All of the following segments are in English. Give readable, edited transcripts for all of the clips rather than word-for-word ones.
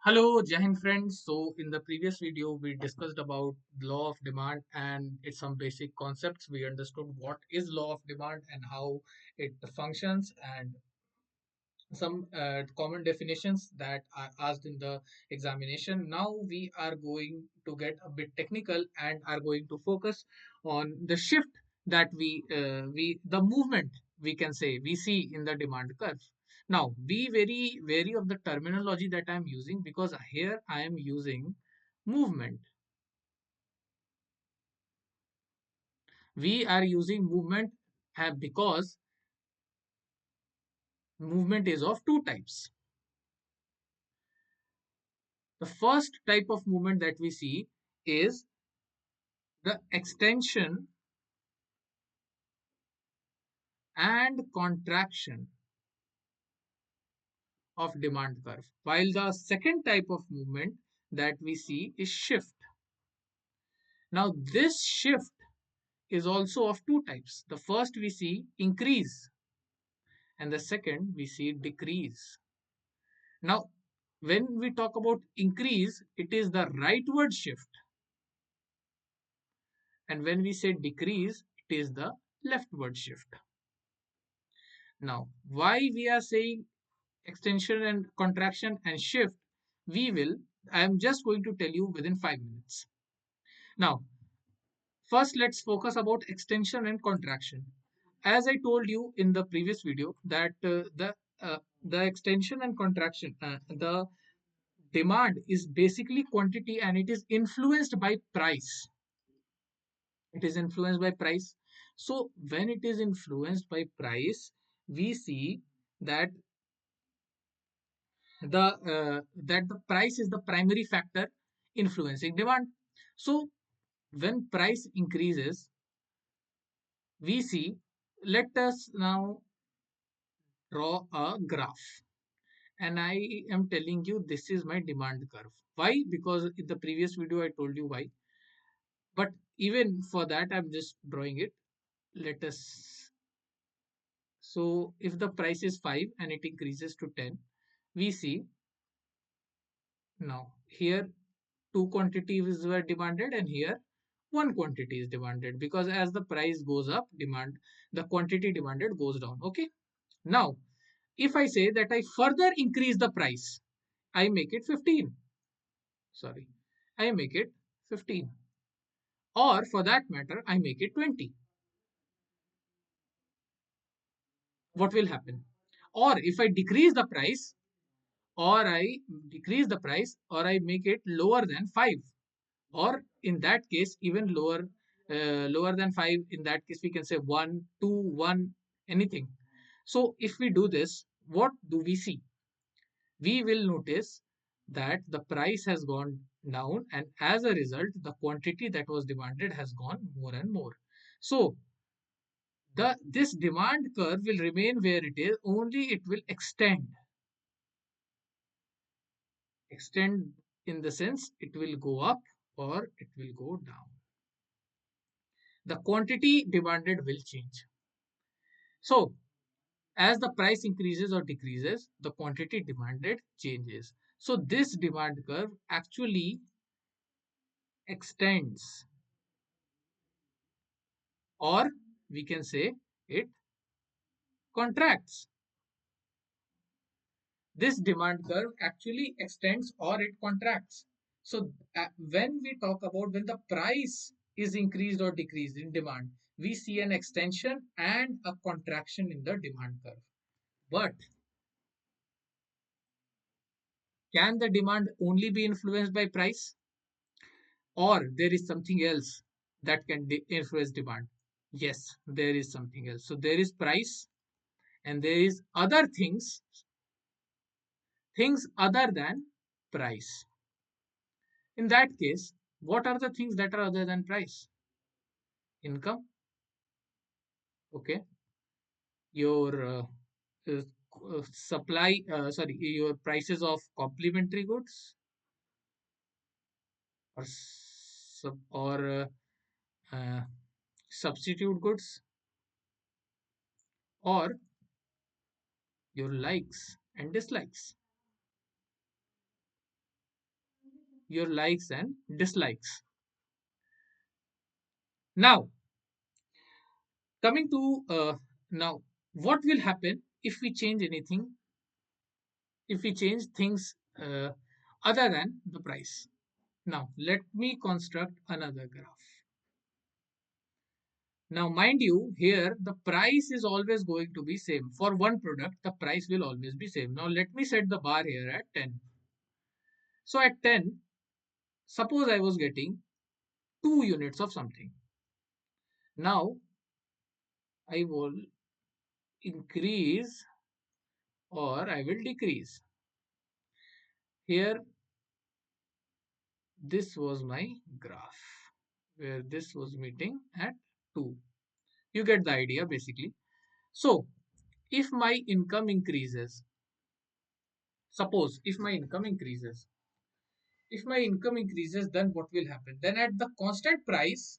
Hello, Jai Hind friends. So in the previous video, we discussed about law of demand and its some basic concepts. We understood what is law of demand and how it functions and some common definitions that are asked in the examination. Now we are going to get a bit technical and are going to focus on the shift that we the movement we can say we see in the demand curve. Now be very wary of the terminology that I am using because here I am using movement. We are using movement because movement is of two types. The first type of movement that we see is the extension and contraction of demand curve, while the second type of movement that we see is shift. Now this shift is also of two types. The first we see increase and the second we see decrease. Now when we talk about increase, it is the rightward shift, and when we say decrease, it is the leftward shift. Now why we are saying extension and contraction and shift, we will I am just going to tell you within 5 minutes. Now first let's focus about extension and contraction. As I told you in the previous video that the extension and contraction, the demand is basically quantity and it is influenced by price. It is influenced by price. So when it is influenced by price, we see that the price is the primary factor influencing demand. So when price increases, we see, let us now draw a graph, and I am telling you this is my demand curve. Why? Because in the previous video I told you why, but even for that I'm just drawing it. Let us, so if the price is 5 and it increases to 10, we see now here two quantities were demanded and here one quantity is demanded, because as the price goes up, demand, the quantity demanded goes down. Okay, now if I say that I further increase the price, I make it 15, sorry, I make it 15, or for that matter I make it 20, what will happen? Or if I decrease the price, or I decrease the price, or I make it lower than 5, or in that case even lower than 5, in that case we can say 1 2 1, anything. So if we do this, what do we see? We will notice that the price has gone down, and as a result the quantity that was demanded has gone more and more. So the this demand curve will remain where it is, only it will extend in the sense it will go up or it will go down. The quantity demanded will change. So as the price increases or decreases, the quantity demanded changes. So this demand curve actually extends, or we can say it contracts. This demand curve actually extends or it contracts. So when we talk about when the price is increased or decreased in demand, we see an extension and a contraction in the demand curve. But can the demand only be influenced by price, or there is something else that can influence demand? Yes, there is something else. So there is price and there is other things other than price. In that case, what are the things that are other than price? Income, okay, your supply, sorry, your prices of complementary goods, or or substitute goods, or your likes and dislikes. your likes and dislikes. Now, coming to now, what will happen if we change anything, if we change things other than the price? Now, let me construct another graph. Now, mind you, here the price is always going to be same. For one product, the price will always be same. Now, let me set the bar here at 10. So, at 10, suppose I was getting 2 units of something. Now, I will increase or I will decrease. Here, this was my graph where this was meeting at 2. You get the idea basically. So, if my income increases, suppose if my income increases, then what will happen? Then at the constant price,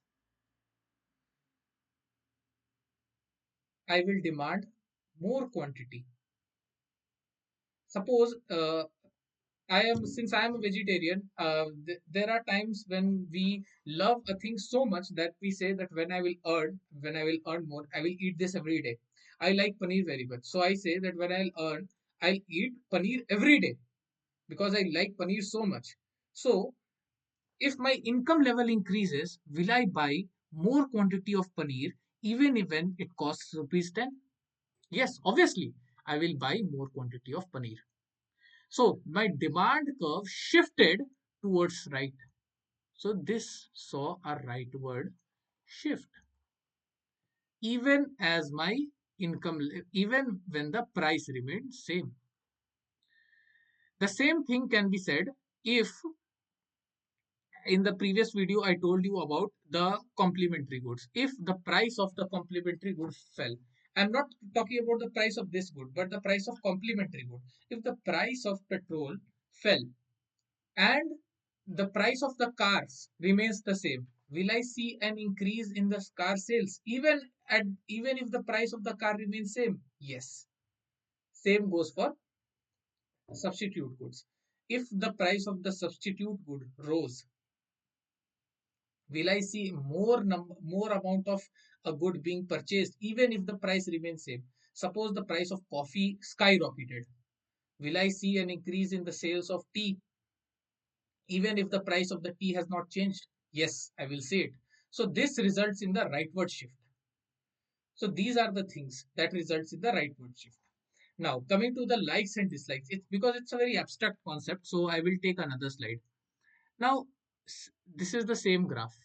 I will demand more quantity. Suppose since I am a vegetarian, there are times when we love a thing so much that we say that when I will earn more, I will eat this every day. I like paneer very much. So I say that when I'll earn, I'll eat paneer every day because I like paneer so much. So if my income level increases, will I buy more quantity of paneer even when it costs rupees 10? Yes, obviously, I will buy more quantity of paneer. So my demand curve shifted towards right. So this saw a rightward shift. Even as my even when the price remained same. The same thing can be said if in the previous video I told you about the complementary goods. If the price of the complementary goods fell, I'm not talking about the price of this good, but the price of complementary good. If the price of petrol fell and the price of the cars remains the same, will I see an increase in the car sales even if the price of the car remains same? Yes. Same goes for substitute goods. If the price of the substitute good rose, will I see more amount of a good being purchased even if the price remains same? Suppose the price of coffee skyrocketed. Will I see an increase in the sales of tea even if the price of the tea has not changed? Yes, I will see it. So this results in the rightward shift. So these are the things that results in the rightward shift. Now coming to the likes and dislikes, it's because it's a very abstract concept. So I will take another slide. Now this is the same graph.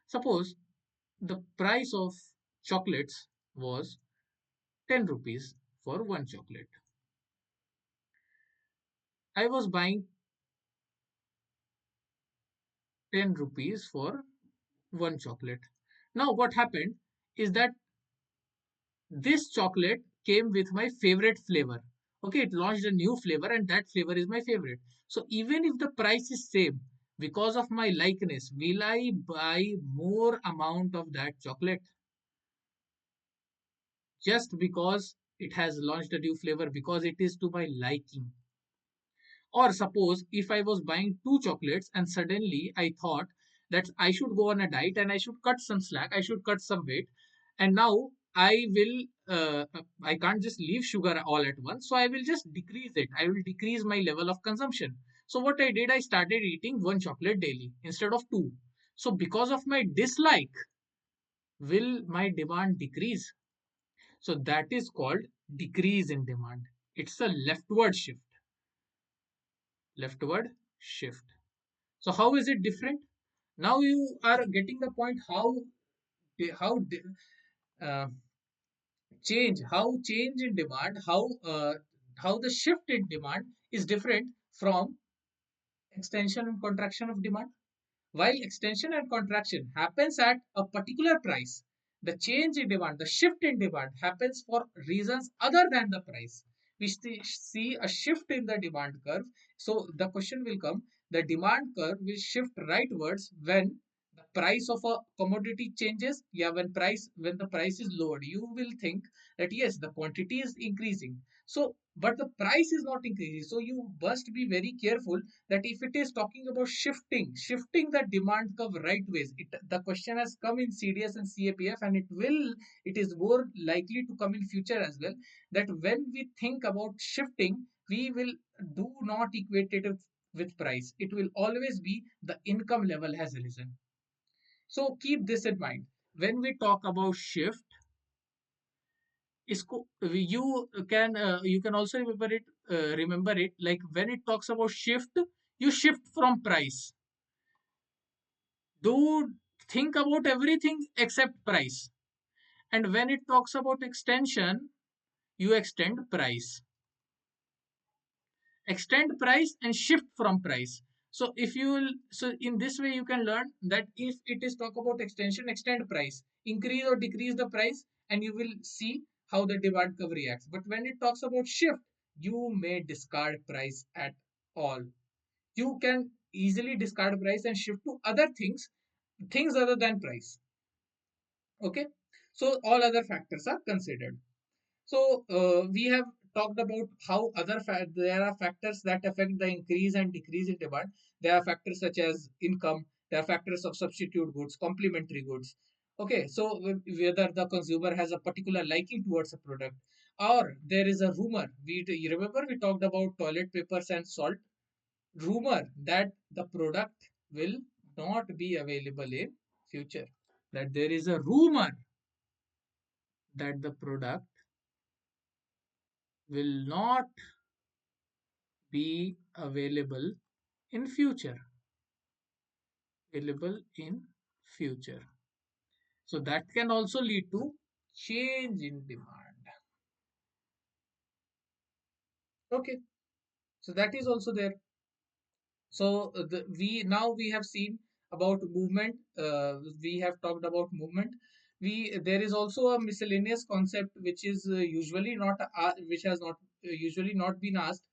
Suppose the price of chocolates was 10 rupees for one chocolate. I was buying 10 rupees for one chocolate. Now, what happened is that this chocolate came with my favorite flavor. Okay, it launched a new flavor, and that flavor is my favorite. So, even if the price is same, because of my likeness, will I buy more amount of that chocolate just because it has launched a new flavor because it is to my liking? Or suppose if I was buying two chocolates and suddenly I thought that I should go on a diet and I should cut some slack, I should cut some weight, and now I can't just leave sugar all at once, so I will just decrease it. I will decrease my level of consumption. So what I did, I started eating one chocolate daily instead of two. So because of my dislike, will my demand decrease? So that is called decrease in demand. It's a leftward shift. Leftward shift. So how is it different? Now you are getting the point how uh, change in demand, how the shift in demand is different from extension and contraction of demand. While extension and contraction happens at a particular price, the change in demand, the shift in demand happens for reasons other than the price. We see a shift in the demand curve. So the question will come, the demand curve will shift rightwards when the price of a commodity changes. Yeah, when the price is lowered, you will think that yes, the quantity is increasing. So, but the price is not increasing. So you must be very careful that if it is talking about shifting the demand curve right ways, the question has come in CDS and CAPF, and it is more likely to come in future as well. That when we think about shifting, we will do not equate it with price. It will always be the income level has risen. So keep this in mind. When we talk about shift, इसको you can also remember it like when it talks about shift, you shift from price. Do think about everything except price. And when it talks about extension, you extend price and shift from price. So if you will, so in this way you can learn that if it is talk about extension, extend price, increase or decrease the price, and you will see how the demand curve reacts. But when it talks about shift, you may discard price at all. You can easily discard price and shift to other things other than price. Okay, so all other factors are considered. So we have talked about how there are factors that affect the increase and decrease in demand. There are factors such as income. There are factors of substitute goods, complementary goods. Okay, so whether the consumer has a particular liking towards a product, or there is a rumor. You remember we talked about toilet papers and salt. Rumor that the product will not be available in future. That there is a rumor that the product will not be in future available in future. So that can also lead to change in demand. Okay, so that is also there. So we have seen about movement. We have talked about movement. We There is also a miscellaneous concept which is usually not which has not usually not been asked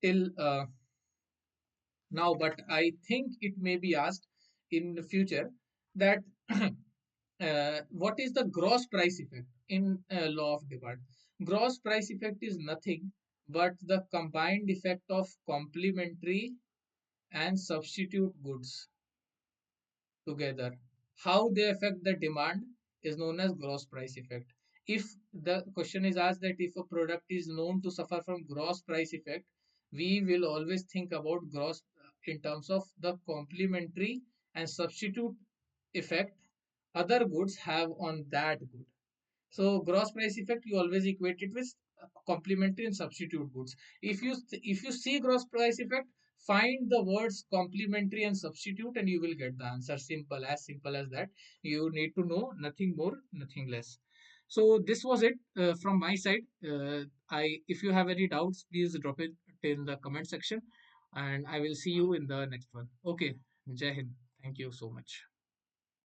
till now, but I think it may be asked in the future that what is the gross price effect in law of demand? Gross price effect is nothing but the combined effect of complementary and substitute goods together. How they affect the demand is known as gross price effect. If the question is asked that if a product is known to suffer from gross price effect, we will always think about gross in terms of the complementary and substitute effect other goods have on that good. So gross price effect you always equate it with complementary and substitute goods. If you see gross price effect, find the words complementary and substitute, and you will get the answer. Simple as that. You need to know nothing more, nothing less. So this was it from my side. I If you have any doubts, please drop it in the comment section, and I will see you in the next one. Okay, Jai Hind. Thank you so much.